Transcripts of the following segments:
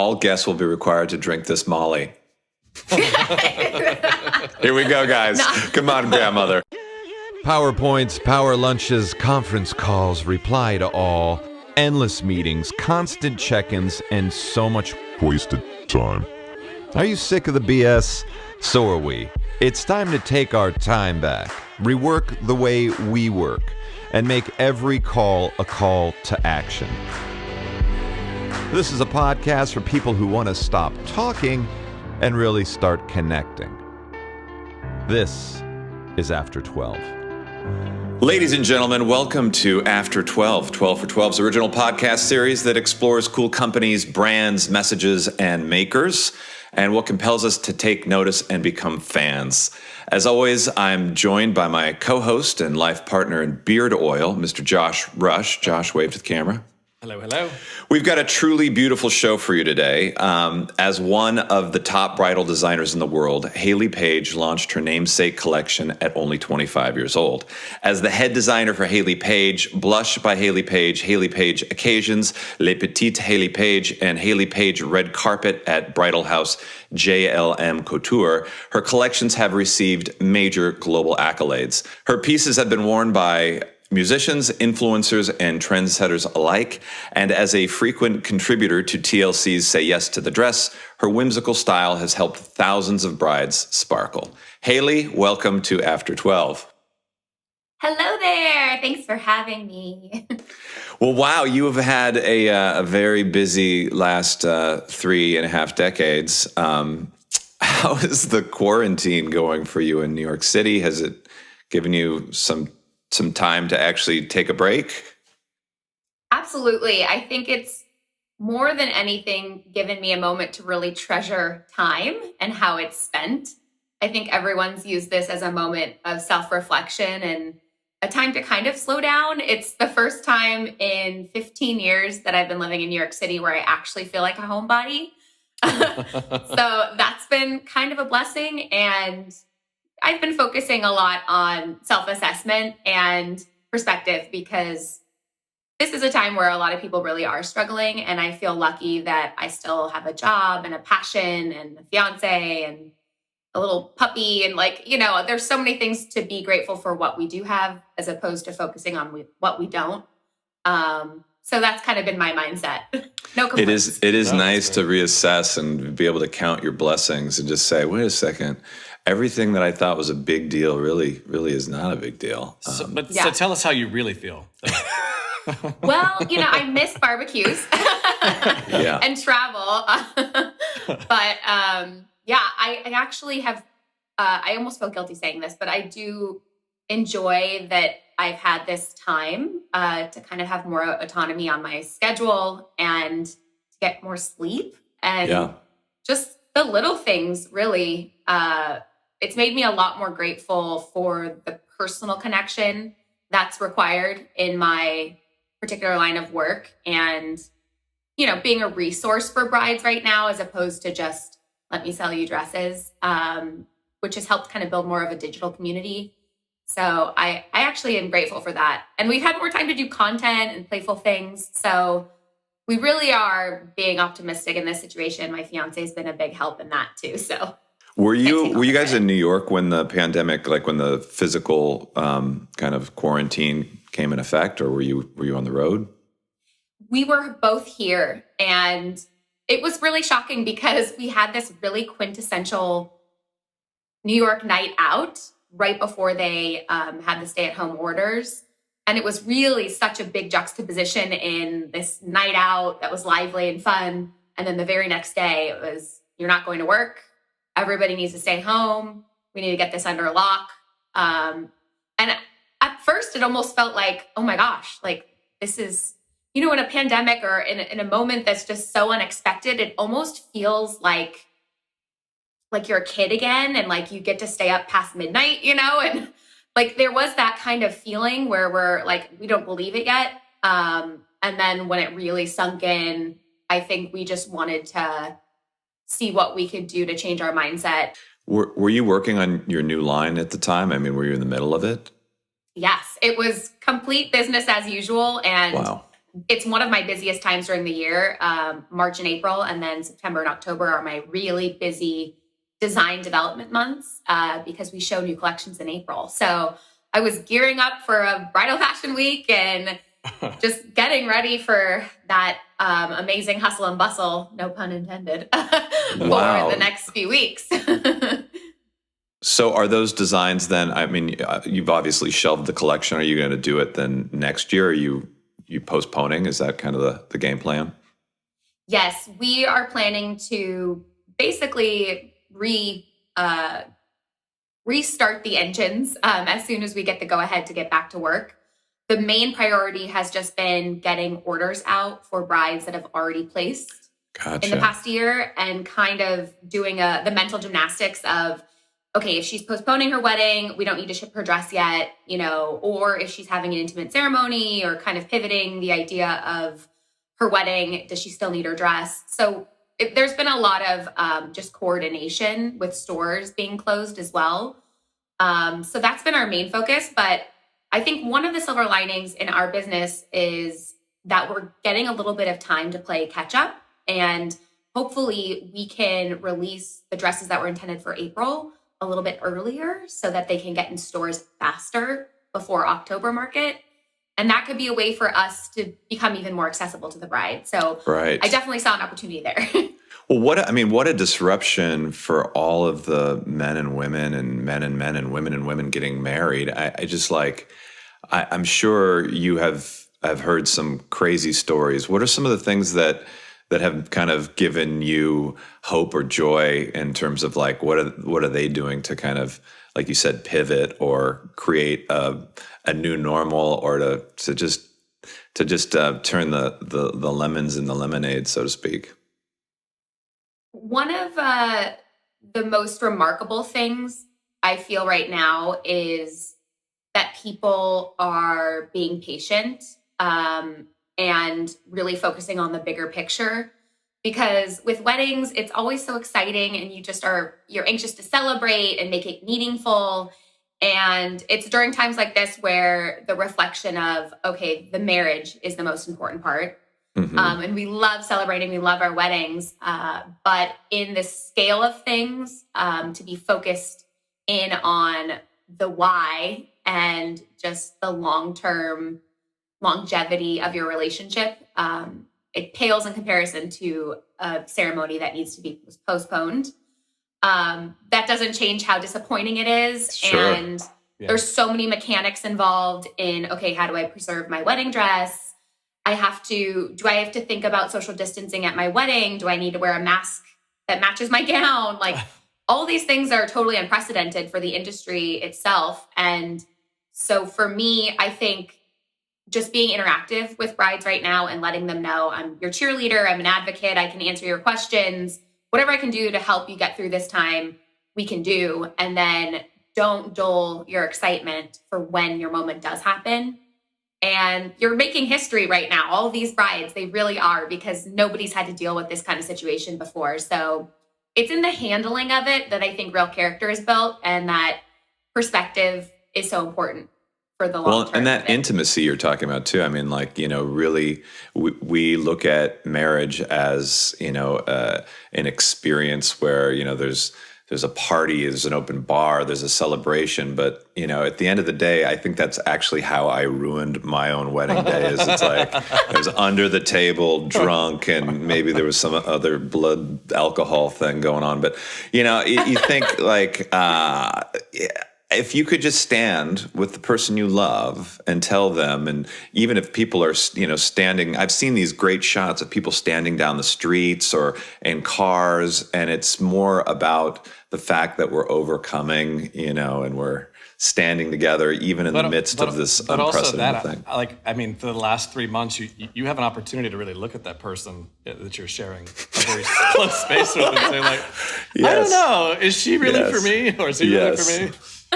All guests will be required to drink this Molly. Here we go, guys. No. Come on, grandmother. PowerPoints, power lunches, conference calls, reply to all, endless meetings, constant check-ins, and so much wasted time. Are you sick of the BS? So are we. It's time to take our time back, rework the way we work, and make every call a call to action. This is a podcast for people who want to stop talking and really start connecting. This is After 12. Ladies and gentlemen, welcome to After 12, 12 for 12's original podcast series that explores cool companies, brands, messages, and makers, and what compels us to take notice and become fans. As always, I'm joined by my co-host and life partner in beard oil, Mr. Josh Rush. Josh, wave to the camera. Hello, hello. We've got a truly beautiful show for you today. As one of the top bridal designers in the world, Hayley Paige launched her namesake collection at only 25 years old. As the head designer for Hayley Paige, Blush by Hayley Paige Occasions, Les Petite Hayley Paige, and Hayley Paige Red Carpet at bridal house JLM Couture, her collections have received major global accolades. Her pieces have been worn by musicians, influencers, and trendsetters alike, and as a frequent contributor to TLC's Say Yes to the Dress, her whimsical style has helped thousands of brides sparkle. Hayley, welcome to After 12. Hello there. Thanks for having me. Well, wow, you have had a very busy last 3.5 decades. How is the quarantine going for you in New York City? Has it given you some time to actually take a break? Absolutely. I think it's more than anything given me a moment to really treasure time and how it's spent. I think everyone's used this as a moment of self-reflection and a time to kind of slow down. It's the first time in 15 years that I've been living in New York City where I actually feel like a homebody. So that's been kind of a blessing. And I've been focusing a lot on self-assessment and perspective because this is a time where a lot of people really are struggling. And I feel lucky that I still have a job and a passion and a fiance and a little puppy. And there's so many things to be grateful for what we do have as opposed to focusing on what we don't. So that's kind of been my mindset. No complaints. It is nice to reassess and be able to count your blessings and just say, wait a second. Everything that I thought was a big deal really is not a big deal. So tell us how you really feel. Well, I miss barbecues and travel. But I actually have, I almost feel guilty saying this, but I do enjoy that I've had this time to kind of have more autonomy on my schedule and to get more sleep and just the little things really. It's made me a lot more grateful for the personal connection that's required in my particular line of work and, being a resource for brides right now, as opposed to just let me sell you dresses, which has helped kind of build more of a digital community. So I actually am grateful for that. And we've had more time to do content and playful things. So we really are being optimistic in this situation. My fiance has been a big help in that too. So Were you guys in New York when the pandemic, like when the physical kind of quarantine came in effect, or were you on the road? We were both here, and it was really shocking because we had this really quintessential New York night out right before they had the stay-at-home orders. And it was really such a big juxtaposition in this night out that was lively and fun. And then the very next day, it was, you're not going to work. Everybody needs to stay home. We need to get this under lock. And at first, it almost felt like, oh my gosh, like this is, in a pandemic or in a moment that's just so unexpected, it almost feels like you're a kid again and like you get to stay up past midnight, and like there was that kind of feeling where we're like, we don't believe it yet. And then when it really sunk in, I think we just wanted to see what we could do to change our mindset. Were you working on your new line at the time? I mean, were you in the middle of it? Yes, it was complete business as usual. And wow. it's one of my busiest times during the year. March and April, and then September and October are my really busy design development months because we show new collections in April. So I was gearing up for a bridal fashion week and just getting ready for that amazing hustle and bustle, no pun intended, for the next few weeks. So are those designs then, I mean, you've obviously shelved the collection. Are you going to do it then next year? Are you postponing? Is that kind of the game plan? Yes, we are planning to basically restart the engines as soon as we get the go-ahead to get back to work. The main priority has just been getting orders out for brides that have already placed in the past year, and kind of doing the mental gymnastics of, okay, if she's postponing her wedding, we don't need to ship her dress yet, or if she's having an intimate ceremony or kind of pivoting the idea of her wedding, does she still need her dress? So there's been a lot of just coordination with stores being closed as well. So that's been our main focus. But I think one of the silver linings in our business is that we're getting a little bit of time to play catch up, and hopefully we can release the dresses that were intended for April a little bit earlier so that they can get in stores faster before October market. And that could be a way for us to become even more accessible to the bride. So I definitely saw an opportunity there. Well, what a disruption for all of the men and women and men and men and women getting married. I'm sure you have heard some crazy stories. What are some of the things that have kind of given you hope or joy in terms of like, what are they doing to kind of, like you said, pivot or create a new normal, or to just turn the lemons into lemonade, so to speak? One of the most remarkable things I feel right now is that people are being patient and really focusing on the bigger picture. Because with weddings, it's always so exciting, and you're anxious to celebrate and make it meaningful. And it's during times like this where the reflection of, okay, the marriage is the most important part. Mm-hmm. And we love celebrating, we love our weddings. But in the scale of things, to be focused in on the why and just the long-term longevity of your relationship, it pales in comparison to a ceremony that needs to be postponed. That doesn't change how disappointing it is. Sure. And there's so many mechanics involved in, okay, how do I preserve my wedding dress? Do I have to think about social distancing at my wedding? Do I need to wear a mask that matches my gown? Like, all these things are totally unprecedented for the industry itself. And so for me, I think just being interactive with brides right now and letting them know I'm your cheerleader, I'm an advocate, I can answer your questions, whatever I can do to help you get through this time, we can do. And then don't dull your excitement for when your moment does happen. And you're making history right now. All of these brides, they really are, because nobody's had to deal with this kind of situation before. So it's in the handling of it that I think real character is built, and that perspective is so important for the long term. And that intimacy you're talking about too. I mean, like, really, we look at marriage as, an experience where, there's a party, there's an open bar, there's a celebration. But, at the end of the day, I think that's actually how I ruined my own wedding day. Is it's like I was under the table, drunk, and maybe there was some other blood alcohol thing going on. But, you think like, if you could just stand with the person you love and tell them, and even if people are, standing, I've seen these great shots of people standing down the streets or in cars, and it's more about the fact that we're overcoming, and we're standing together even in the midst of this unprecedented thing. For the last 3 months, you have an opportunity to really look at that person that you're sharing a very close space with and say, like, yes. I don't know, is she really for me, or is he really for me?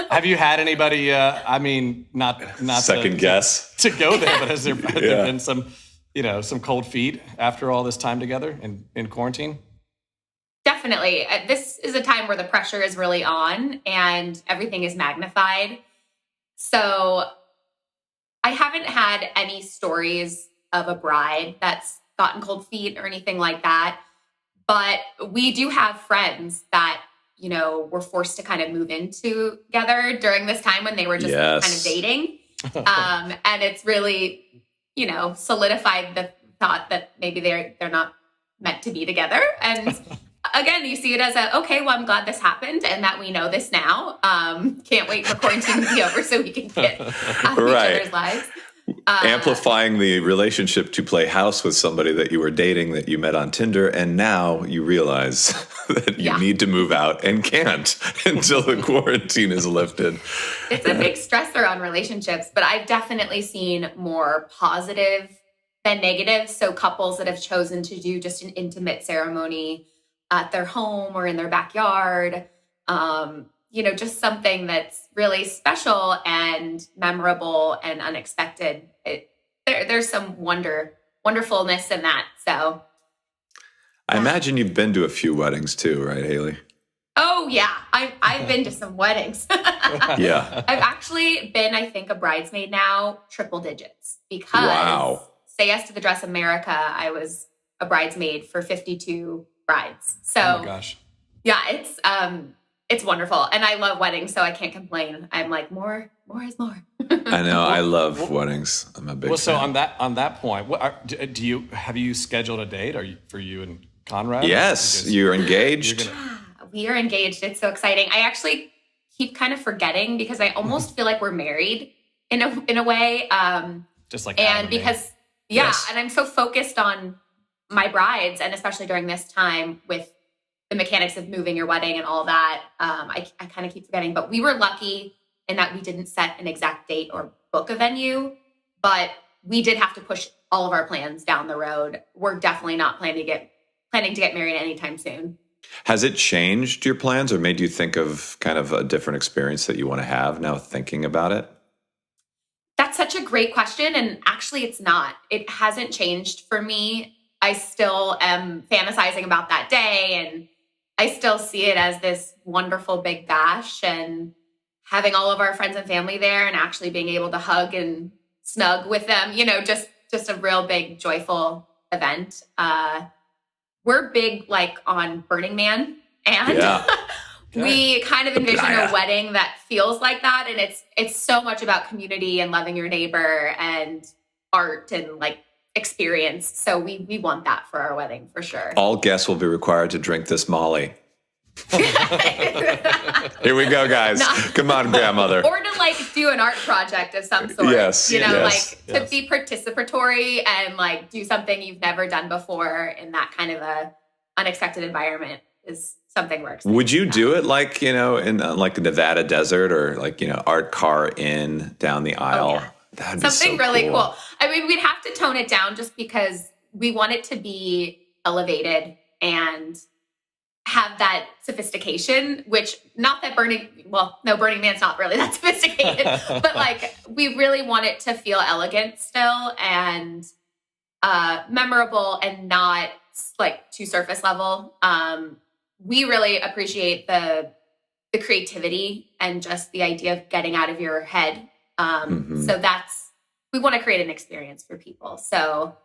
Have you had anybody, not second guess to go there, but has there been some cold feet after all this time together in quarantine? Definitely. This is a time where the pressure is really on and everything is magnified. So I haven't had any stories of a bride that's gotten cold feet or anything like that. But we do have friends that, you know, were forced to kind of move in together during this time when they were just kind of dating. And it's really, you know, solidified the thought that maybe they're not meant to be together. And again, you see it as okay, well, I'm glad this happened and that we know this now. Can't wait for quarantine to be over so we can get out of each other's lives. Amplifying the relationship to play house with somebody that you were dating that you met on Tinder, and now you realize that you need to move out and can't until the quarantine is lifted. It's a big stressor on relationships, but I've definitely seen more positive than negative. So couples that have chosen to do just an intimate ceremony at their home or in their backyard, you know, just something that's really special and memorable and unexpected. There's some wonderfulness in that. So I imagine you've been to a few weddings too, right, Hayley? Oh yeah. I've been to some weddings. Yeah. I've actually been, I think, a bridesmaid now, triple digits, because Say Yes to the Dress America, I was a bridesmaid for 52 brides. So oh my gosh. Yeah, it's wonderful. And I love weddings, so I can't complain. I'm like, more is more. I know. I love weddings. I'm a big fan. So on that point, have you scheduled a date? For you and Conrad? Yes, you're engaged. We are engaged. It's so exciting. I actually keep kind of forgetting because I almost feel like we're married in a way. Just like and because and I'm so focused on my brides, and especially during this time with the mechanics of moving your wedding and all that, I kind of keep forgetting. But we were lucky in that we didn't set an exact date or book a venue, but we did have to push all of our plans down the road. We're definitely not planning to get married anytime soon. Has it changed your plans or made you think of kind of a different experience that you want to have now thinking about it? That's such a great question. And actually, it's not. It hasn't changed for me. I still am fantasizing about that day, and I still see it as this wonderful big bash and having all of our friends and family there and actually being able to hug and snug with them, you know, just a real big joyful event. We're big like on Burning Man, and we kind of envision a wedding that feels like that. And it's so much about community and loving your neighbor and art and like experience. So we want that for our wedding for sure. All guests will be required to drink this Molly. Here we go, guys. Come on, grandmother. Or to like do an art project of some sort. Yes. You know, to be participatory and like do something you've never done before in that kind of a unexpected environment is something we're excited Would you about. do it like, you know, in like the Nevada desert or like, you know, art car in down the aisle? Oh, yeah. That'd be something so really cool. I mean, we'd have to tone it down just because we want it to be elevated and have that sophistication, which not that Burning Man's not really that sophisticated, but like we really want it to feel elegant still and memorable and not like too surface level. We really appreciate the creativity and just the idea of getting out of your head. So we want to create an experience for people. So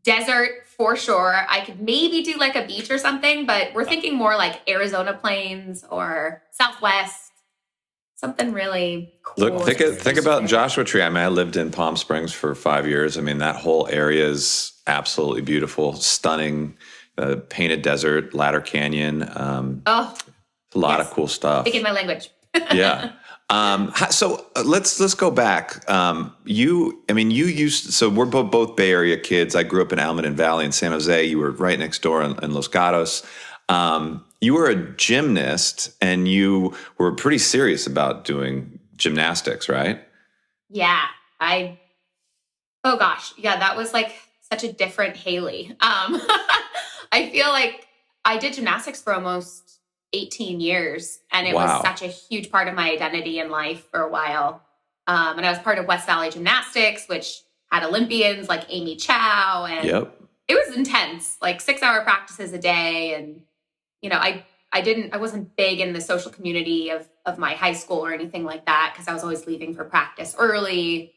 desert for sure. I could maybe do like a beach or something, but we're thinking more like Arizona plains or Southwest, something really cool. Look, think about Joshua Tree. I mean, I lived in Palm Springs for 5 years. I mean, that whole area is absolutely beautiful, stunning, painted desert, Ladder Canyon. A lot of cool stuff. Speaking my language. Yeah. So let's go back. So we're both Bay Area kids. I grew up in Almaden Valley in San Jose. You were right next door in Los Gatos. You were a gymnast and you were pretty serious about doing gymnastics, right? Yeah. Oh gosh. Yeah. That was like such a different Hayley. I feel like I did gymnastics for almost 18 years. And it was such a huge part of my identity in life for a while. And I was part of West Valley Gymnastics, which had Olympians like Amy Chow. And it was intense, like 6-hour practices a day. And, you know, I wasn't big in the social community of my high school or anything like that because I was always leaving for practice early.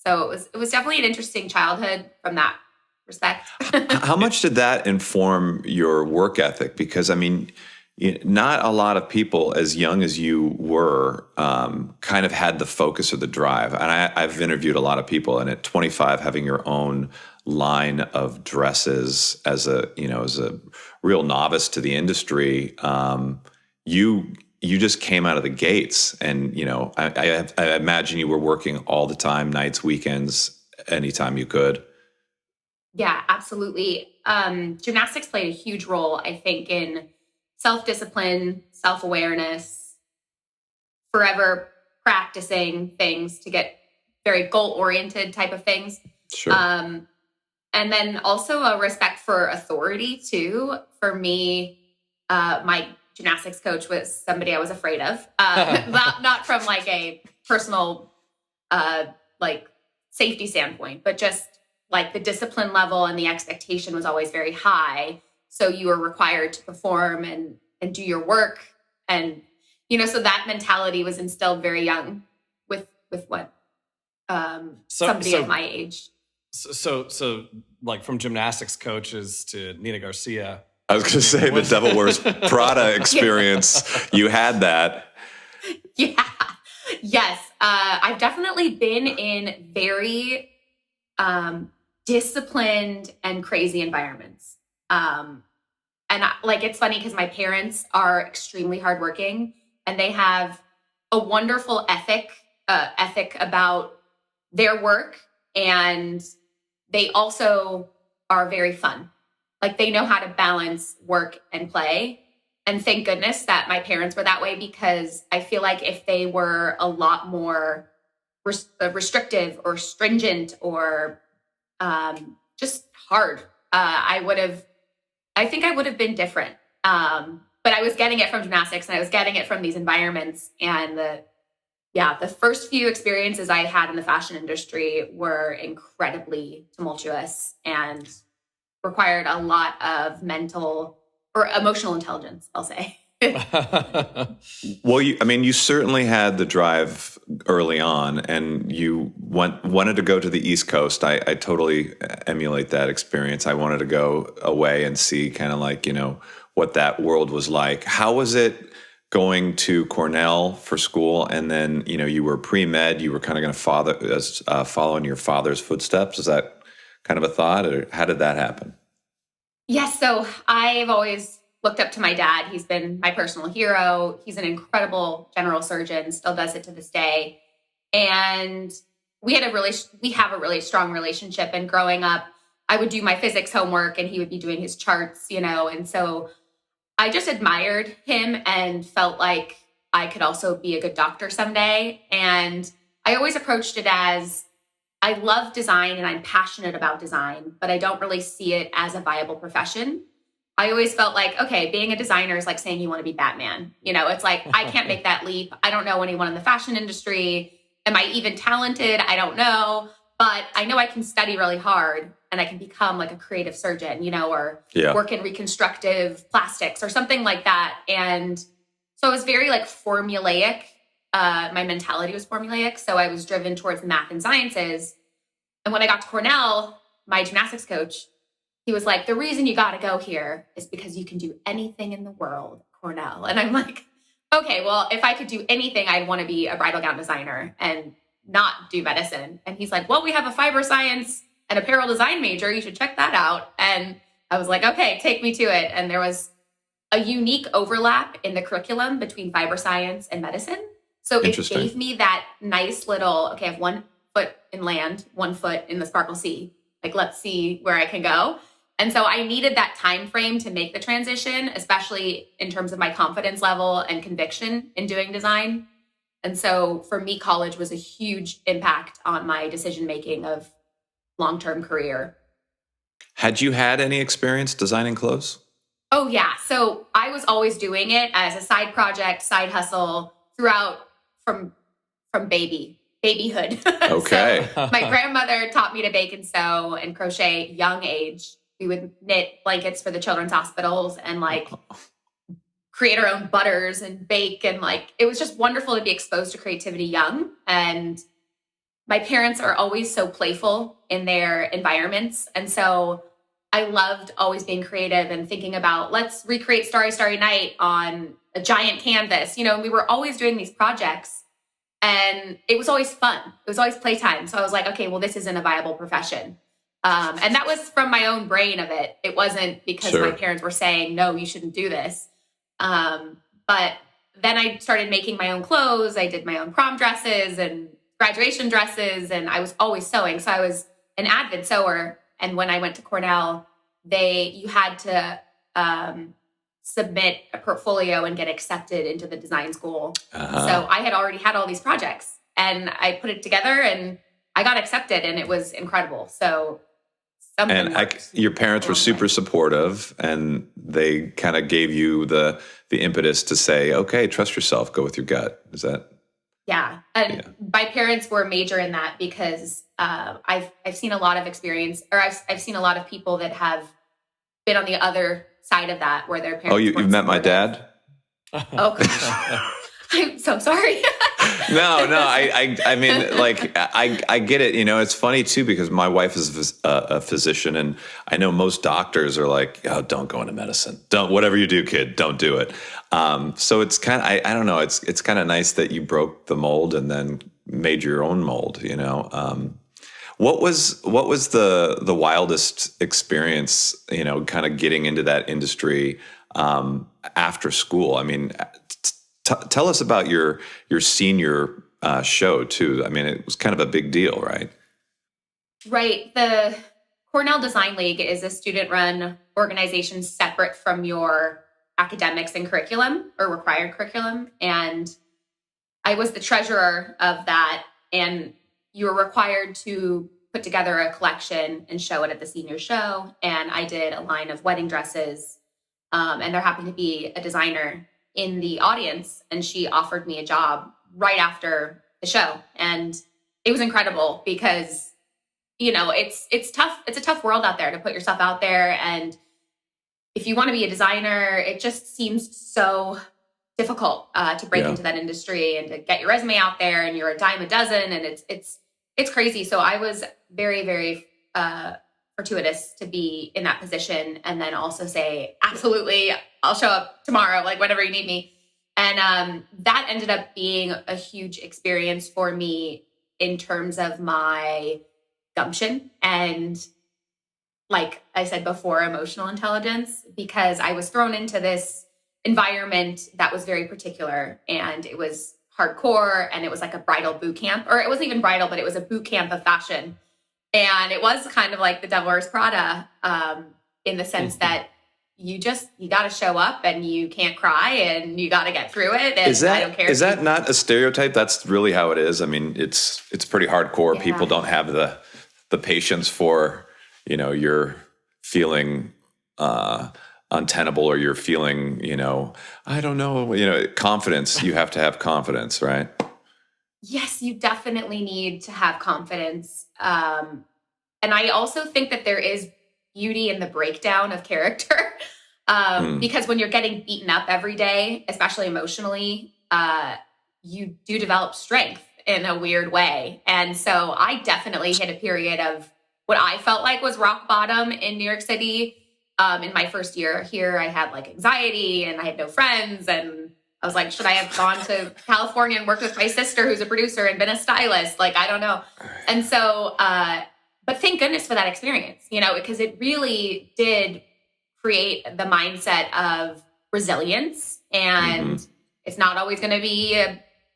So it was definitely an interesting childhood from that respect. How much did that inform your work ethic? Because I mean, not a lot of people as young as you were kind of had the focus or the drive. And I've interviewed a lot of people, and at 25, having your own line of dresses as a real novice to the industry, you just came out of the gates. And I imagine you were working all the time, nights, weekends, anytime you could. Yeah, absolutely. Gymnastics played a huge role, I think, in self-discipline, self-awareness, forever practicing things to get very goal-oriented type of things. Sure. And then also a respect for authority too. For me, my gymnastics coach was somebody I was afraid of, not from like a personal like safety standpoint, but just like the discipline level and the expectation was always very high. So you were required to perform and do your work. And, so that mentality was instilled very young with what somebody of my age. So like from gymnastics coaches to Nina Garcia. I was going to say the Devil Wears Prada experience. You had that. Yeah. Yes. I've definitely been in very disciplined and crazy environments. And it's funny because my parents are extremely hardworking and they have a wonderful ethic about their work. And they also are very fun. Like they know how to balance work and play. And thank goodness that my parents were that way, because I feel like if they were a lot more restrictive or stringent or just hard, I think I would have been different. But I was getting it from gymnastics and I was getting it from these environments. And the first few experiences I had in the fashion industry were incredibly tumultuous and required a lot of mental or emotional intelligence, I'll say. Well, you certainly had the drive early on, and you wanted to go to the East Coast. I totally emulate that experience. I wanted to go away and see kind of like, what that world was like. How was it going to Cornell for school? And then, you were pre-med, you were kind of going to follow in your father's footsteps. Is that kind of a thought, or how did that happen? Yes. So I've always looked up to my dad. He's been my personal hero. He's an incredible general surgeon, still does it to this day. And we have a really strong relationship. And growing up, I would do my physics homework and he would be doing his charts, and so I just admired him and felt like I could also be a good doctor someday. And I always approached it as, I love design and I'm passionate about design, but I don't really see it as a viable profession. I always felt like, okay, being a designer is like saying you want to be Batman. It's like, I can't make that leap. I don't know anyone in the fashion industry. Am I even talented? I don't know. But I know I can study really hard and I can become like a creative surgeon, or work in reconstructive plastics or something like that. And so I was very like formulaic. My mentality was formulaic. So I was driven towards math and sciences. And when I got to Cornell, my gymnastics coach, he was like, the reason you got to go here is because you can do anything in the world, Cornell. And I'm like, okay, well, if I could do anything, I'd want to be a bridal gown designer and not do medicine. And he's like, well, we have a fiber science and apparel design major. You should check that out. And I was like, okay, take me to it. And there was a unique overlap in the curriculum between fiber science and medicine. So it gave me that nice little, okay, I have 1 foot in land, 1 foot in the sparkle sea. Like, let's see where I can go. And so I needed that time frame to make the transition, especially in terms of my confidence level and conviction in doing design. And so for me, college was a huge impact on my decision-making of long-term career. Had you had any experience designing clothes? Oh, yeah. So I was always doing it as a side project, side hustle throughout from babyhood. Okay. So my grandmother taught me to bake and sew and crochet at a young age. We would knit blankets for the children's hospitals and like create our own butters and bake. And like, it was just wonderful to be exposed to creativity young. And my parents are always so playful in their environments. And so I loved always being creative and thinking about, let's recreate Starry, Starry Night on a giant canvas. You know, we were always doing these projects and it was always fun. It was always playtime. So I was like, okay, well, this isn't a viable profession. And that was from my own brain of it. It wasn't because my parents were saying, no, you shouldn't do this. But then I started making my own clothes. I did my own prom dresses and graduation dresses, and I was always sewing. So I was an avid sewer. And when I went to Cornell, you had to submit a portfolio and get accepted into the design school. So I had already had all these projects, and I put it together, and I got accepted, and it was incredible. So your parents were super supportive, and they kind of gave you the impetus to say, okay, trust yourself, go with your gut. Is that? Yeah. And my parents were major in that because I've seen a lot of experience, or I've seen a lot of people that have been on the other side of that, where their parents. Oh, you've met my dad? Oh, gosh. I'm so sorry. No, I mean, like, I get it. You know, it's funny too, because my wife is a physician, and I know most doctors are like, oh, don't go into medicine. Don't, whatever you do, kid, don't do it. So it's kind of, I don't know. It's kind of nice that you broke the mold and then made your own mold, you know? What was the wildest experience, you know, kind of getting into that industry, after school? I mean, tell us about your senior show too. I mean, it was kind of a big deal, right? Right. The Cornell Design League is a student-run organization separate from your academics and curriculum, or required curriculum. And I was the treasurer of that, and you were required to put together a collection and show it at the senior show. And I did a line of wedding dresses, and there happened to be a designer in the audience, and she offered me a job right after the show. And it was incredible because, you know, it's tough. It's a tough world out there to put yourself out there. And if you want to be a designer, it just seems so difficult to break into that industry and to get your resume out there, and you're a dime a dozen, and it's crazy. So I was very, very fortuitous to be in that position, and then also say, absolutely, I'll show up tomorrow, like whenever you need me. And that ended up being a huge experience for me in terms of my gumption and, like I said before, emotional intelligence, because I was thrown into this environment that was very particular, and it was hardcore, and it was like a bridal boot camp, or it wasn't even bridal, but it was a boot camp of fashion. And it was kind of like the Devil Wears Prada, in the sense that you got to show up, and you can't cry, and you got to get through it. And I don't care. Is that not a stereotype? That's really how it is. I mean, it's pretty hardcore. Yeah. People don't have the patience for, you know, you're feeling untenable, or you're feeling, you know, I don't know, you know, confidence. You have to have confidence, right? Yes, you definitely need to have confidence. And I also think that there is beauty in the breakdown of character. Because when you're getting beaten up every day, especially emotionally, you do develop strength in a weird way. And so I definitely hit a period of what I felt like was rock bottom in New York City. In my first year here, I had like anxiety, and I had no friends, and I was like, should I have gone to California and worked with my sister who's a producer and been a stylist? Like, I don't know. And so, but thank goodness for that experience, you know, because it really did create the mindset of resilience. And it's not always going to be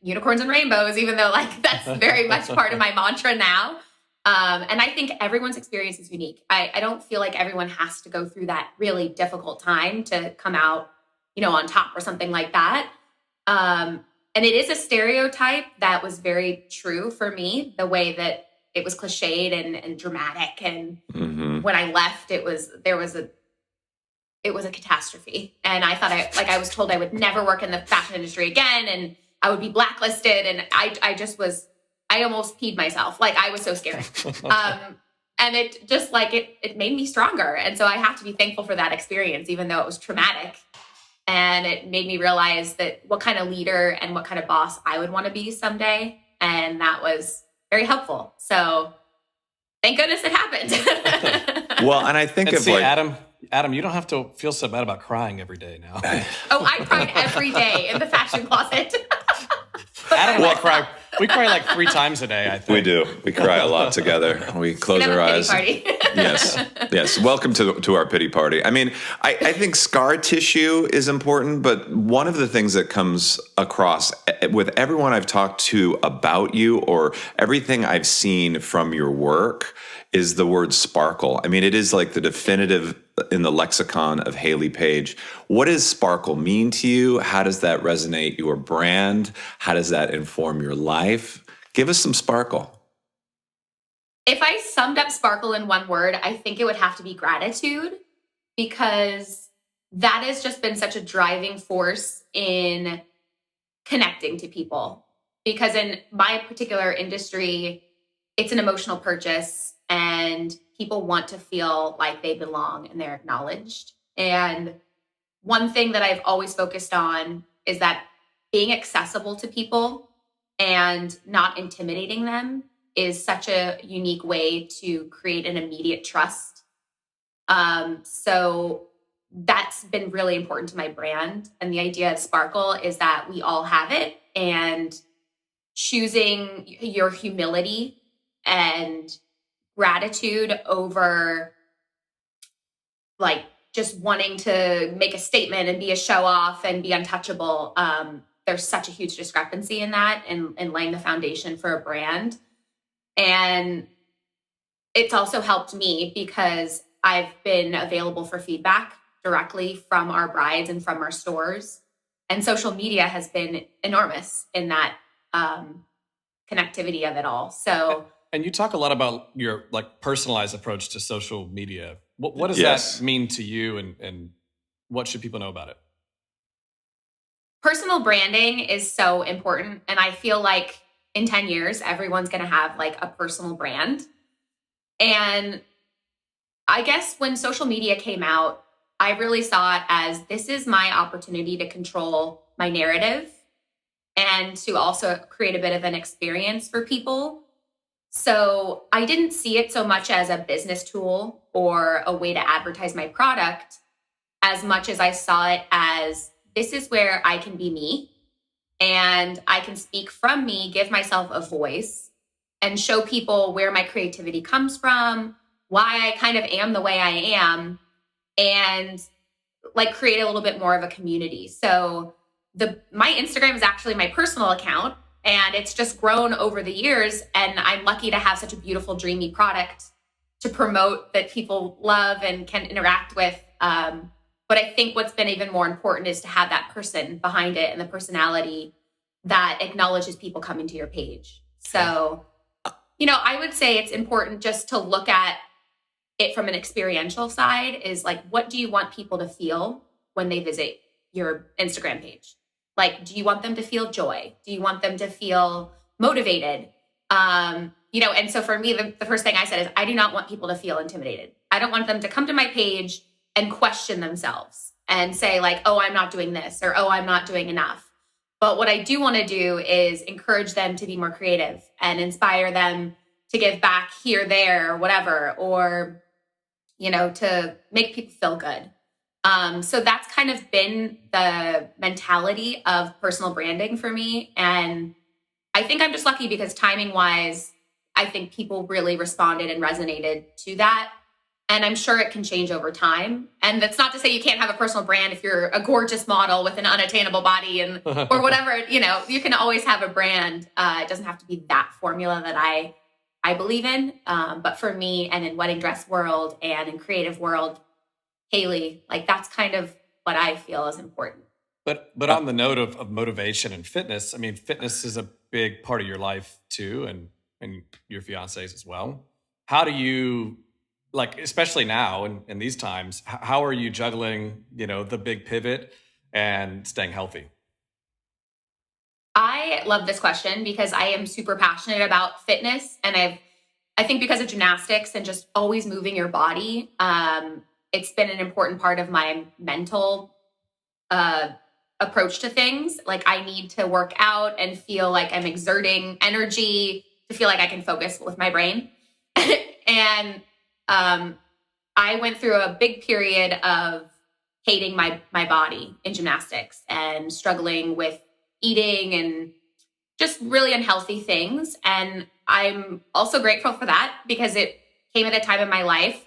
unicorns and rainbows, even though like that's very much part of my mantra now. And I think everyone's experience is unique. I don't feel like everyone has to go through that really difficult time to come out, you know, on top or something like that. And it is a stereotype that was very true for me, the way that it was cliched and dramatic. And when I left, it was a catastrophe. And I thought I was told I would never work in the fashion industry again, and I would be blacklisted. And I almost peed myself. Like, I was so scared. And it just like, it made me stronger. And so I have to be thankful for that experience, even though it was traumatic. And it made me realize that what kind of leader and what kind of boss I would want to be someday. And that was very helpful. So thank goodness it happened. Well, and I think and of see, like Adam, you don't have to feel so bad about crying every day now. Oh, I cried every day in the fashion closet. Adam and I cry. We cry like 3 times a day, I think. we do. We cry a lot together. We close our eyes. Party. Yes. Welcome to our pity party. I mean, I think scar tissue is important, but one of the things that comes across with everyone I've talked to about you or everything I've seen from your work is the word sparkle. I mean, it is like the definitive in the lexicon of Hayley Paige. What does sparkle mean to you? How does that resonate your brand? How does that inform your life? Give us some sparkle. If I summed up sparkle in one word, I think it would have to be gratitude, because that has just been such a driving force in connecting to people. Because in my particular industry, it's an emotional purchase and people want to feel like they belong and they're acknowledged. And one thing that I've always focused on is that being accessible to people and not intimidating them is such a unique way to create an immediate trust. So that's been really important to my brand. And the idea of sparkle is that we all have it, and choosing your humility and gratitude over like just wanting to make a statement and be a show off and be untouchable. There's such a huge discrepancy in that and laying the foundation for a brand. And it's also helped me because I've been available for feedback directly from our brides and from our stores. And social media has been enormous in that connectivity of it all. So, and you talk a lot about your like personalized approach to social media. What does Yes. that mean to you, and what should people know about it? personal branding is so important. And I feel like in 10 years, everyone's going to have like a personal brand. And I guess when social media came out, I really saw it as this is my opportunity to control my narrative and to also create a bit of an experience for people. So I didn't see it so much as a business tool or a way to advertise my product as much as I saw it as this is where I can be me and I can speak from me, give myself a voice and show people where my creativity comes from, why I kind of am the way I am, and like create a little bit more of a community. So my Instagram is actually my personal account, and it's just grown over the years. And I'm lucky to have such a beautiful, dreamy product to promote that people love and can interact with. But I think what's been even more important is to have that person behind it and the personality that acknowledges people coming to your page. So, I would say it's important just to look at it from an experiential side is like, what do you want people to feel when they visit your Instagram page? Like, do you want them to feel joy? Do you want them to feel motivated? And so for me, the first thing I said is I do not want people to feel intimidated. I don't want them to come to my page and question themselves and say like, oh, I'm not doing this, or, oh, I'm not doing enough. But what I do want to do is encourage them to be more creative and inspire them to give back here, there, or whatever, or, to make people feel good. So that's kind of been the mentality of personal branding for me. And I think I'm just lucky because timing wise, I think people really responded and resonated to that. And I'm sure it can change over time. And that's not to say you can't have a personal brand if you're a gorgeous model with an unattainable body or whatever, you can always have a brand. It doesn't have to be that formula that I believe in. But for me and in wedding dress world and in creative world, Hayley, like that's kind of what I feel is important. But on the note of motivation and fitness, I mean, fitness is a big part of your life too, and your fiance's as well. How do you, like, especially now in these times, how are you juggling, the big pivot and staying healthy? I love this question because I am super passionate about fitness. And I think because of gymnastics and just always moving your body, it's been an important part of my mental approach to things. Like I need to work out and feel like I'm exerting energy to feel like I can focus with my brain. And I went through a big period of hating my body in gymnastics and struggling with eating and just really unhealthy things. And I'm also grateful for that because it came at a time in my life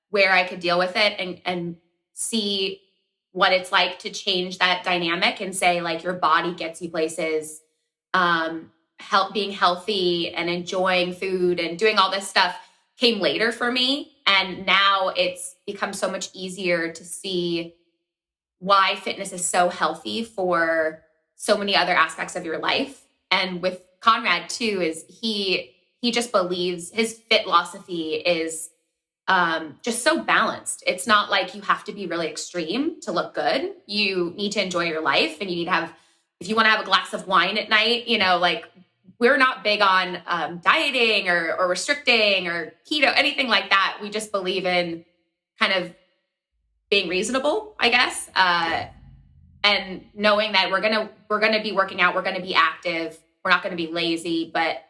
where I could deal with it and see what it's like to change that dynamic and say, like, your body gets you places. Being healthy and enjoying food and doing all this stuff came later for me. And now it's become so much easier to see why fitness is so healthy for so many other aspects of your life. And with Conrad too, is he just believes his fit philosophy is just so balanced. It's not like you have to be really extreme to look good. You need to enjoy your life, and you need to have, if you want to have a glass of wine at night, like, we're not big on dieting or restricting or keto, anything like that. We just believe in kind of being reasonable, I guess, and knowing that we're gonna be working out, we're gonna be active, we're not gonna be lazy, but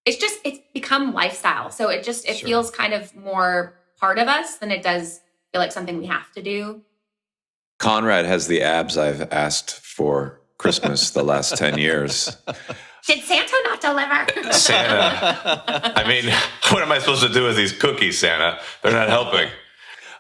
it's become lifestyle. So it Sure. feels kind of more part of us than it does feel like something we have to do. Conrad has the abs I've asked for Christmas the last 10 years. Did Santa not deliver? Santa. I mean, what am I supposed to do with these cookies, Santa? They're not helping.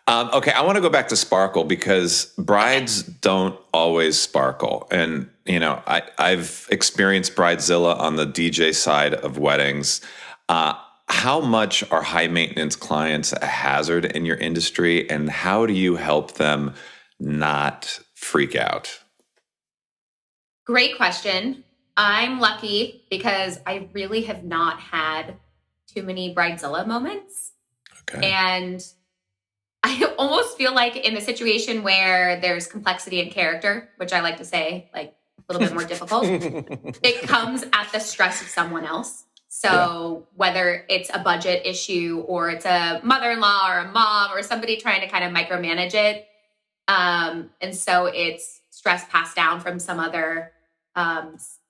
Okay, I want to go back to sparkle because brides don't always sparkle. And, I've experienced Bridezilla on the DJ side of weddings. How much are high maintenance clients a hazard in your industry, and how do you help them not freak out? Great question. I'm lucky because I really have not had too many Bridezilla moments. Okay. And I almost feel like in a situation where there's complexity in character, which I like to say, like, a little bit more difficult, it comes at the stress of someone else. So whether it's a budget issue or it's a mother-in-law or a mom or somebody trying to kind of micromanage it. And so it's stress passed down from some other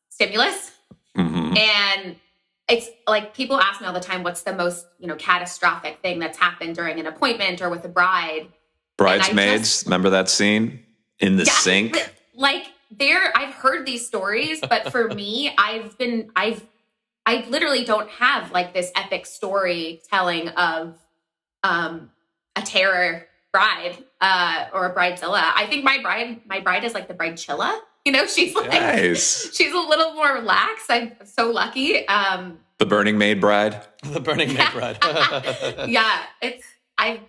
stimulus. Mm-hmm. And it's like, people ask me all the time, what's the most, catastrophic thing that's happened during an appointment or with a bride? Bridesmaids, remember that scene in the sink? I've heard these stories, but for me, I literally don't have like this epic storytelling of a terror bride or a bridezilla. I think my bride is like the Bridezilla. She's like, nice. She's a little more relaxed. I'm so lucky. The Burning Maid bride. The Burning Maid bride. Yeah, I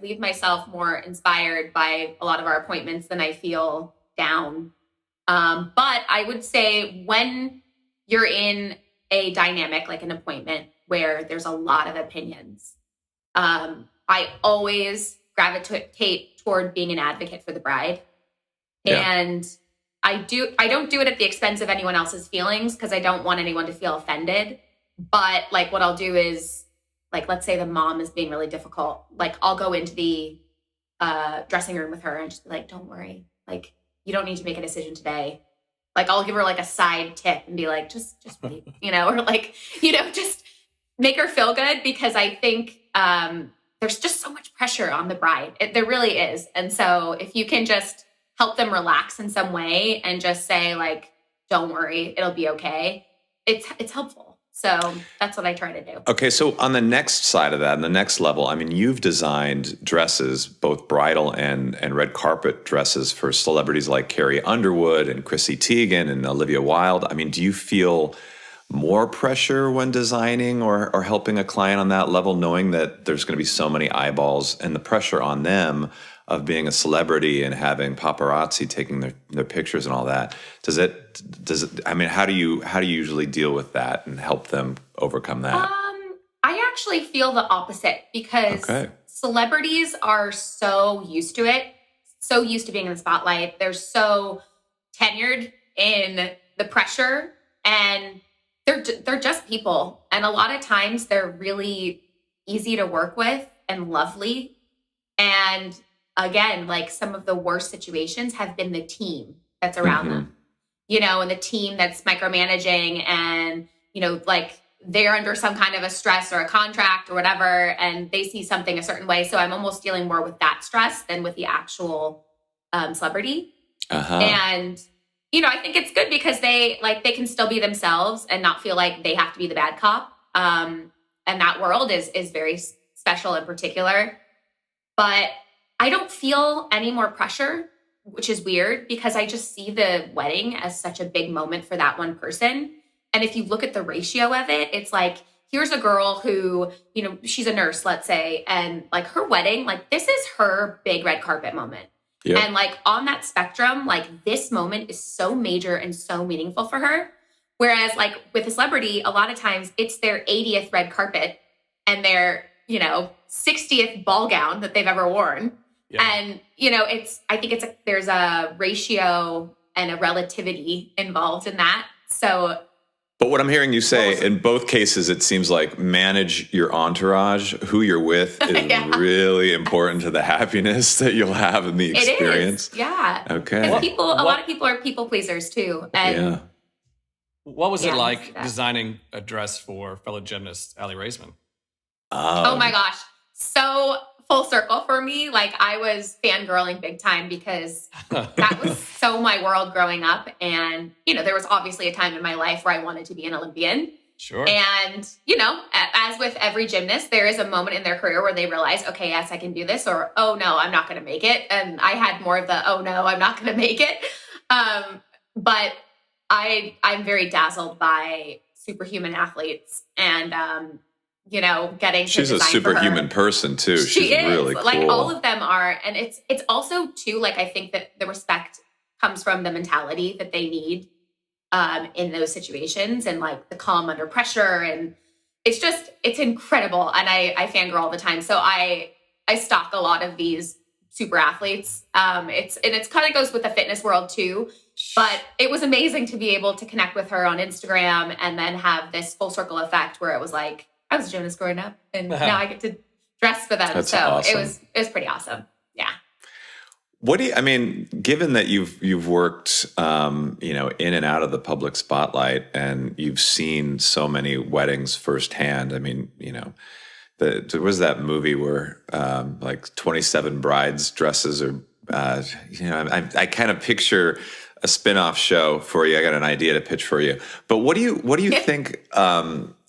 leave myself more inspired by a lot of our appointments than I feel down. But I would say when you're in a dynamic, like an appointment where there's a lot of opinions, I always gravitate toward being an advocate for the bride. Yeah. And I don't do it at the expense of anyone else's feelings because I don't want anyone to feel offended. But like, what I'll do is, like, let's say the mom is being really difficult. Like, I'll go into the dressing room with her and just be like, don't worry. Like, you don't need to make a decision today. Like, I'll give her like a side tip and be like, just wait, or like, just make her feel good, because I think there's just so much pressure on the bride. There really is. And so if you can just help them relax in some way and just say, like, don't worry, it'll be okay, it's helpful. So that's what I try to do. Okay, so on the next side of that, on the next level, I mean, you've designed dresses, both bridal and red carpet dresses, for celebrities like Carrie Underwood and Chrissy Teigen and Olivia Wilde. I mean, do you feel more pressure when designing or helping a client on that level, knowing that there's going to be so many eyeballs and the pressure on them of being a celebrity and having paparazzi taking their pictures and all that? Does it, I mean, how do you usually deal with that and help them overcome that? I actually feel the opposite, because celebrities are so used to it, so used to being in the spotlight. They're so tenured in the pressure, and they're just people. And a lot of times they're really easy to work with and lovely. And again, like, some of the worst situations have been the team that's around them, and the team that's micromanaging and, like they're under some kind of a stress or a contract or whatever, and they see something a certain way. So I'm almost dealing more with that stress than with the actual celebrity. And, I think it's good because they can still be themselves and not feel like they have to be the bad cop. And that world is very special and particular. But I don't feel any more pressure, which is weird because I just see the wedding as such a big moment for that one person. And if you look at the ratio of it, it's like, here's a girl who, she's a nurse, let's say, and like her wedding, like this is her big red carpet moment. Yep. And like on that spectrum, like this moment is so major and so meaningful for her. Whereas like with a celebrity, a lot of times it's their 80th red carpet and their, 60th ball gown that they've ever worn. Yeah. And, I think there's a ratio and a relativity involved in that. So, but what I'm hearing you say, in both cases, it seems like manage your entourage. Who you're with is really important to the happiness that you'll have in the experience. It is, yeah. Okay. Because a lot of people are people pleasers too. And what was it like designing a dress for fellow gymnast Aly Raisman? Oh my gosh. So full circle for me. Like I was fangirling big time because that was so my world growing up. And, there was obviously a time in my life where I wanted to be an Olympian. Sure. And, as with every gymnast, there is a moment in their career where they realize, okay, yes, I can do this, or, oh no, I'm not going to make it. And I had more of the, oh no, I'm not going to make it. But I'm very dazzled by superhuman athletes and, getting to she's a superhuman person too. She's really cool. Like all of them are. And it's also too, like, I think that the respect comes from the mentality that they need in those situations and like the calm under pressure. And it's incredible. And I fangirl all the time. So I stalk a lot of these super athletes. It's kind of goes with the fitness world too, but it was amazing to be able to connect with her on Instagram and then have this full circle effect where it was like, I was a gymnast growing up and now I get to dress for them. That's so awesome. It was pretty awesome. Yeah. Given that you've worked, in and out of the public spotlight and you've seen so many weddings firsthand. There was that movie where like 27 brides dresses or, I kind of picture a spin-off show for you. I got an idea to pitch for you. But what do you think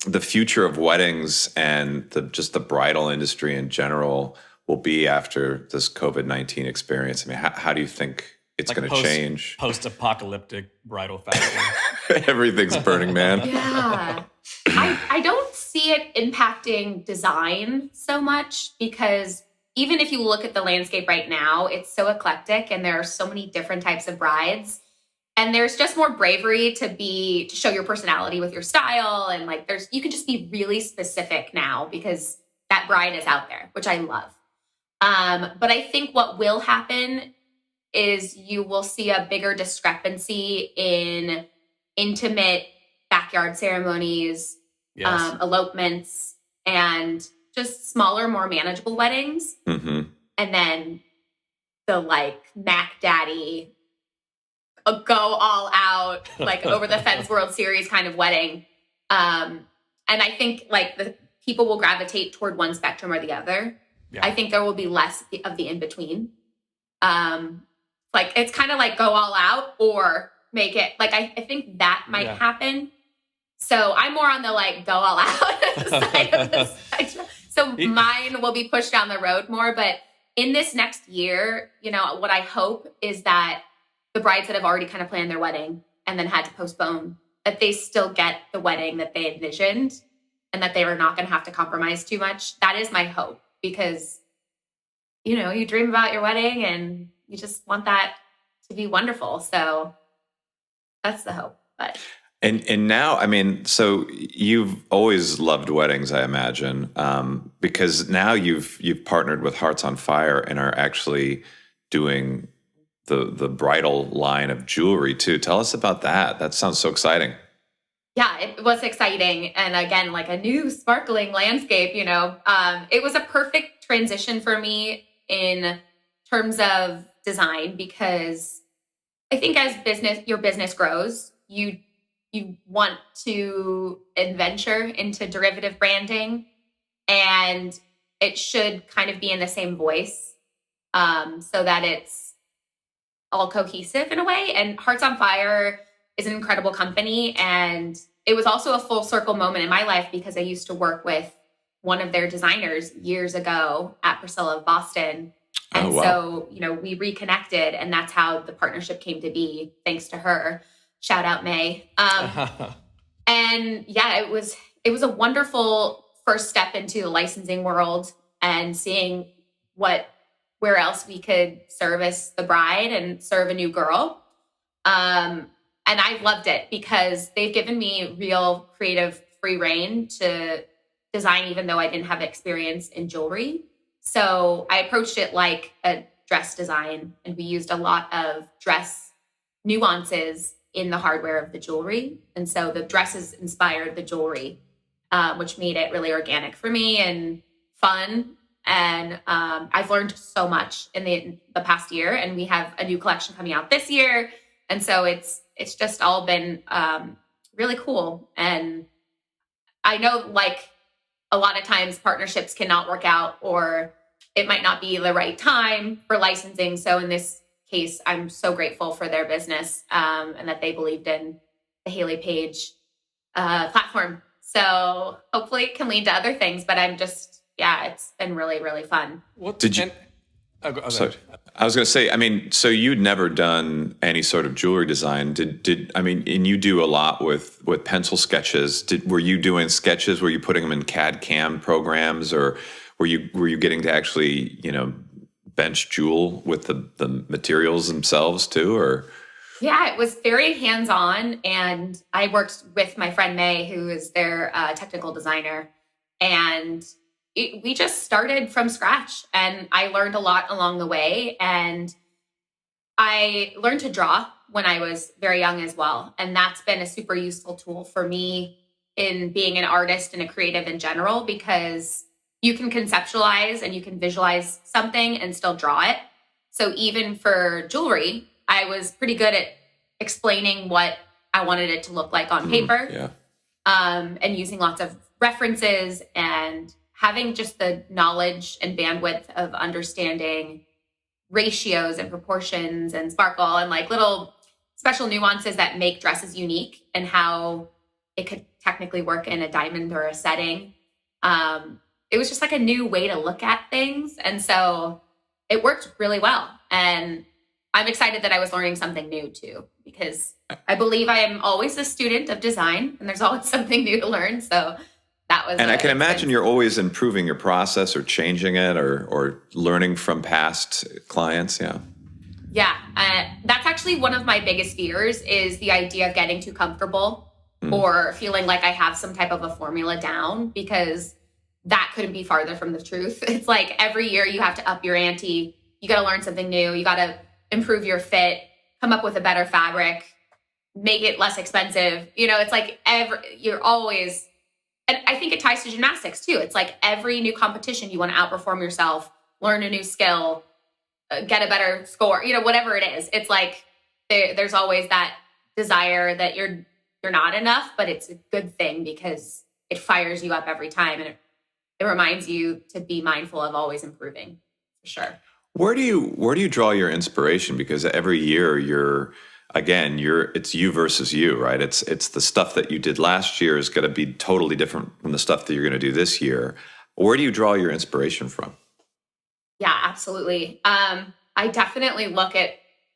the future of weddings and just the bridal industry in general will be after this COVID-19 experience? I mean, how do you think it's going to change? Post-apocalyptic bridal fashion. Everything's Burning Man. Yeah. I don't see it impacting design so much because even if you look at the landscape right now, it's so eclectic and there are so many different types of brides. And there's just more bravery to show your personality with your style. And like, you can just be really specific now because that bride is out there, which I love. But I think what will happen is you will see a bigger discrepancy in intimate backyard ceremonies, elopements, and just smaller, more manageable weddings. Mm-hmm. And then the like Mac Daddy, go all out, like over the fence World Series kind of wedding. And I think like the people will gravitate toward one spectrum or the other. Yeah. I think there will be less of the in-between. Like it's kind of like go all out or make it like, I think that might happen. So I'm more on the like go all out side of the spectrum. So mine will be pushed down the road more, but in this next year, what I hope is that the brides that have already kind of planned their wedding and then had to postpone, that they still get the wedding that they envisioned and that they are not going to have to compromise too much. That is my hope because, you dream about your wedding and you just want that to be wonderful. So that's the hope. But And now, so you've always loved weddings, I imagine, because now you've partnered with Hearts on Fire and are actually doing the bridal line of jewelry too. Tell us about that. That sounds so exciting. Yeah, it was exciting. And again, like a new sparkling landscape, it was a perfect transition for me in terms of design because I think as your business grows, you want to adventure into derivative branding, and it should kind of be in the same voice, so that it's all cohesive in a way. And Hearts on Fire is an incredible company, and it was also a full circle moment in my life because I used to work with one of their designers years ago at Bridezilla of Boston. And so, we reconnected, and that's how the partnership came to be, thanks to her. Shout out May. And yeah, it was a wonderful first step into the licensing world and seeing where else we could service the bride and serve a new girl. And I loved it because they've given me real creative free reign to design, even though I didn't have experience in jewelry. So I approached it like a dress design, and we used a lot of dress nuances in the hardware of the jewelry. And so the dresses inspired the jewelry, which made it really organic for me and fun. And I've learned so much in the past year, and we have a new collection coming out this year. And so it's just all been really cool. And I know, like, a lot of times partnerships cannot work out, or it might not be the right time for licensing. So in this case, I'm so grateful for their business, and that they believed in the Hayley Paige platform. So hopefully it can lead to other things, but it's been really, really fun. What did you? Sorry, I was going to say, so you'd never done any sort of jewelry design. And you do a lot with pencil sketches. Were you doing sketches? Were you putting them in CAD CAM programs, or were you getting to actually, bench jewel with the materials themselves too, or? Yeah, it was very hands-on, and I worked with my friend May, who is their technical designer, and we just started from scratch, and I learned a lot along the way. And I learned to draw when I was very young as well. And that's been a super useful tool for me in being an artist and a creative in general, because you can conceptualize and you can visualize something and still draw it. So even for jewelry, I was pretty good at explaining what I wanted it to look like on paper, and using lots of references and having just the knowledge and bandwidth of understanding ratios and proportions and sparkle and like little special nuances that make dresses unique and how it could technically work in a diamond or a setting. It was just like a new way to look at things. And so it worked really well. And I'm excited that I was learning something new too, because I believe I am always a student of design and there's always something new to learn. So that was, and I can imagine you're always improving your process or changing it or learning from past clients. Yeah. Yeah. That's actually one of my biggest fears, is the idea of getting too comfortable or feeling like I have some type of a formula down, because that couldn't be farther from the truth. It's like every year you have to up your ante. You got to learn something new. You got to improve your fit, come up with a better fabric, make it less expensive. It's like you're always, and I think it ties to gymnastics too. It's like every new competition, you want to outperform yourself, learn a new skill, get a better score, whatever it is. It's like there's always that desire that you're not enough, but it's a good thing because it fires you up every time, and it reminds you to be mindful of always improving, for sure. Where do you draw your inspiration? Because every year it's you versus you, right? It's the stuff that you did last year is going to be totally different from the stuff that you're going to do this year. Where do you draw your inspiration from? Yeah, absolutely. I definitely look at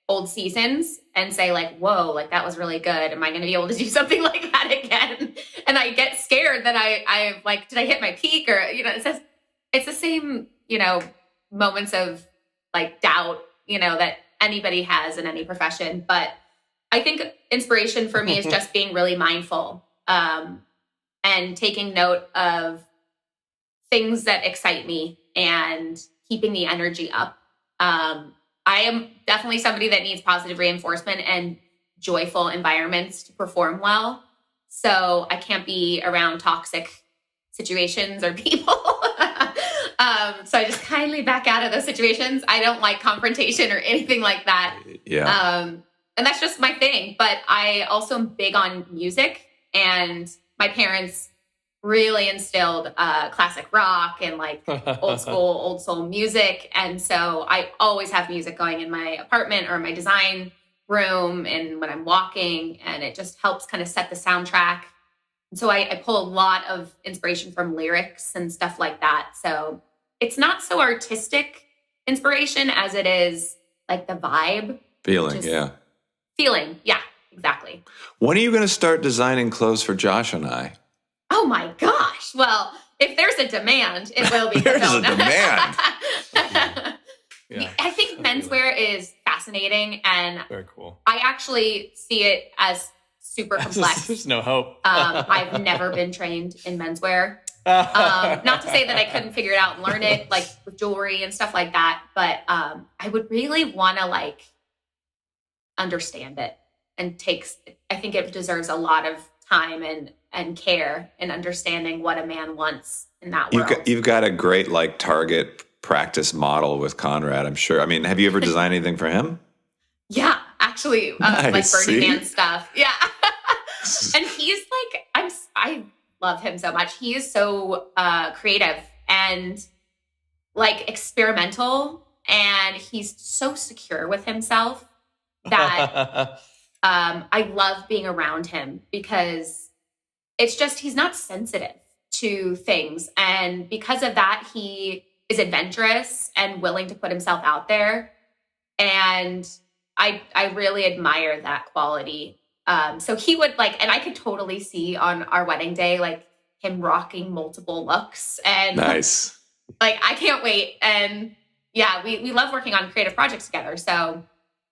old seasons and say like, whoa, like that was really good. Am I going to be able to do something like that again? And I get scared that I like, did I hit my peak? Or, it's the same, moments of like doubt, that anybody has in any profession. But I think inspiration for me is just being really mindful, and taking note of things that excite me and keeping the energy up. I am definitely somebody that needs positive reinforcement and joyful environments to perform well. So I can't be around toxic situations or people. So I just kindly back out of those situations. I don't like confrontation or anything like that. Yeah. and that's just my thing. But I also am big on music, and my parents really instilled classic rock and like old school, old soul music. And so I always have music going in my apartment or my design room and when I'm walking, and it just helps kind of set the soundtrack. And so I pull a lot of inspiration from lyrics and stuff like that. So it's not so artistic inspiration as it is like the vibe. Feeling, yeah. Feeling, yeah, exactly. When are you going to start designing clothes for Josh and I? Oh my gosh. Well, if there's a demand, it will be. There's a demand. Yeah. I think menswear is fascinating, and very cool. I actually see it as super complex. There's no hope. I've never been trained in menswear. Not to say that I couldn't figure it out and learn it, like with jewelry and stuff like that, but I would really want to like understand it, and I think it deserves a lot of time and care in understanding what a man wants in that world. You've got a great like target practice model with Conrad, I'm sure. I mean, have you ever designed anything for him? Yeah, actually, nice. like Burning Man stuff. Yeah. And he's like, I love him so much. He is so creative and like experimental, and he's so secure with himself that I love being around him, because it's just, he's not sensitive to things. And because of that, he is adventurous and willing to put himself out there. And I really admire that quality. So he would like, and I could totally see on our wedding day, like him rocking multiple looks, and nice. Like, I can't wait. And yeah, we love working on creative projects together. So.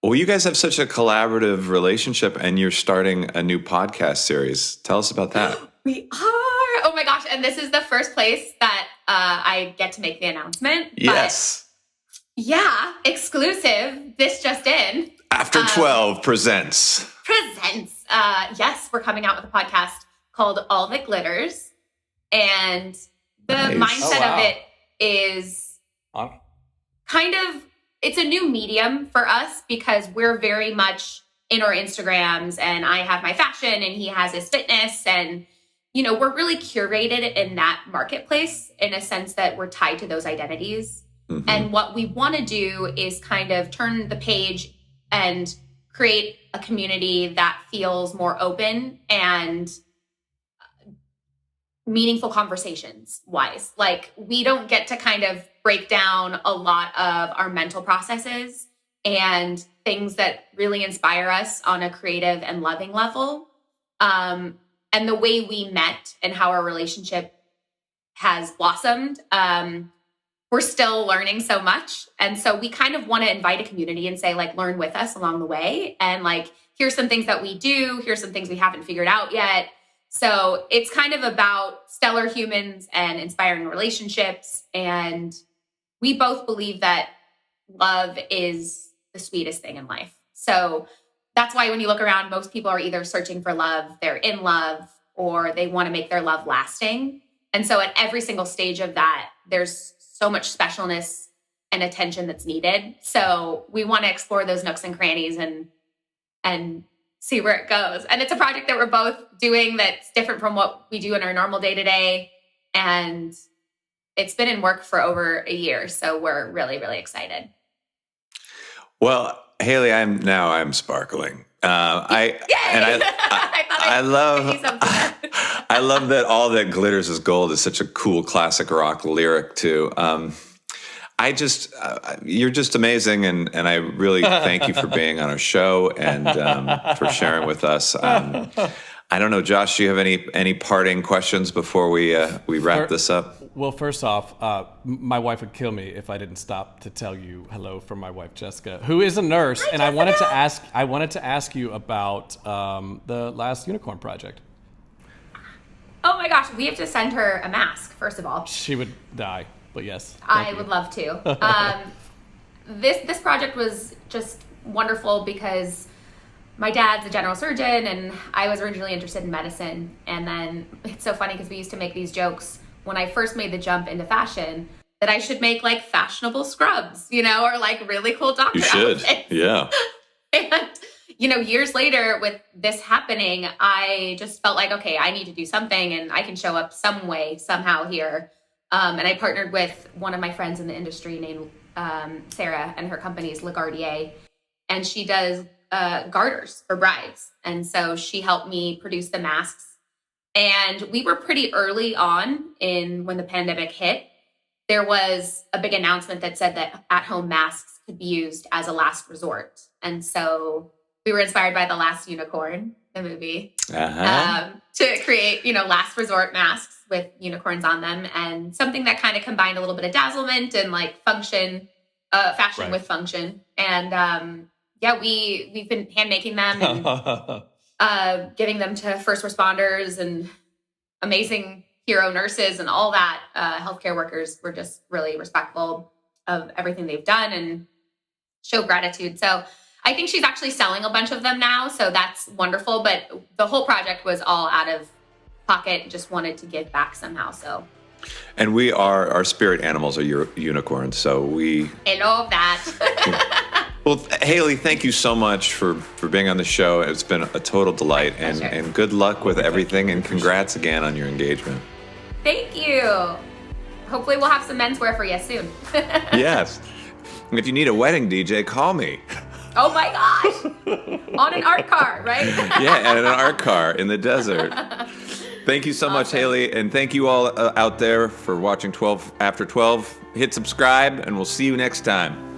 Well, you guys have such a collaborative relationship, and you're starting a new podcast series. Tell us about that. We are. Oh my gosh. And this is the first place that I get to make the announcement. Yes. But yeah, exclusive. This just in. After12 presents. Yes, we're coming out with a podcast called All That Glitters. And the mindset of it is kind of, it's a new medium for us, because we're very much in our Instagrams, and I have my fashion and he has his fitness, and, you know, we're really curated in that marketplace in a sense that we're tied to those identities. Mm-hmm. And what we want to do is kind of turn the page and create a community that feels more open and meaningful conversations wise. Like, we don't get to kind of break down a lot of our mental processes and things that really inspire us on a creative and loving level. And the way we met and how our relationship has blossomed, we're still learning so much. And so we kind of want to invite a community and say, like, learn with us along the way. And like, here's some things that we do. Here's some things we haven't figured out yet. So it's kind of about stellar humans and inspiring relationships. And we both believe that love is the sweetest thing in life. So that's why when you look around, most people are either searching for love, they're in love, or they want to make their love lasting. And so at every single stage of that, there's so much specialness and attention that's needed. So we want to explore those nooks and crannies and see where it goes. And it's a project that we're both doing that's different from what we do in our normal day-to-day. And it's been in work for over a year. So we're really, really excited. Well, Hayley, I'm sparkling. I love that All That Glitters is Gold is such a cool classic rock lyric too. You're just amazing, and I really thank you for being on our show and for sharing with us. I don't know, Josh, do you have any parting questions before we wrap this up? Well, first off, my wife would kill me if I didn't stop to tell you hello from my wife Jessica, who is a nurse. Hi, and Jessica. I wanted to ask you about the last unicorn project. Oh my gosh, we have to send her a mask, first of all. She would die, but yes. I would love to. This project was just wonderful because my dad's a general surgeon and I was originally interested in medicine. And then it's so funny because we used to make these jokes when I first made the jump into fashion that I should make like fashionable scrubs, or like really cool doctor outfits. You should, yeah. And years later with this happening, I just felt like, okay, I need to do something and I can show up some way, somehow here. And I partnered with one of my friends in the industry named Sarah, and her company is LaGuardier, and she does garters for brides. And so she helped me produce the masks. And we were pretty early on when the pandemic hit. There was a big announcement that said that at-home masks could be used as a last resort. And so we were inspired by The Last Unicorn, the movie, to create, last resort masks with unicorns on them, and something that kind of combined a little bit of dazzlement and like function, fashion with function. And we've been hand making them and giving them to first responders and amazing hero nurses and all that. Healthcare workers were just really respectful of everything they've done and show gratitude. So I think she's actually selling a bunch of them now. So that's wonderful. But the whole project was all out of pocket, just wanted to give back somehow. So. And our spirit animals are unicorns. So I love that. Well, Hayley, thank you so much for being on the show. It's been a total delight, and good luck with everything, and congrats again on your engagement. Thank you. Hopefully we'll have some menswear for you soon. Yes. If you need a wedding DJ, call me. Oh my gosh. On an art car, right? Yeah, and an art car in the desert. Thank you so much, Hayley, and thank you all out there for watching After 12. Hit subscribe, and we'll see you next time.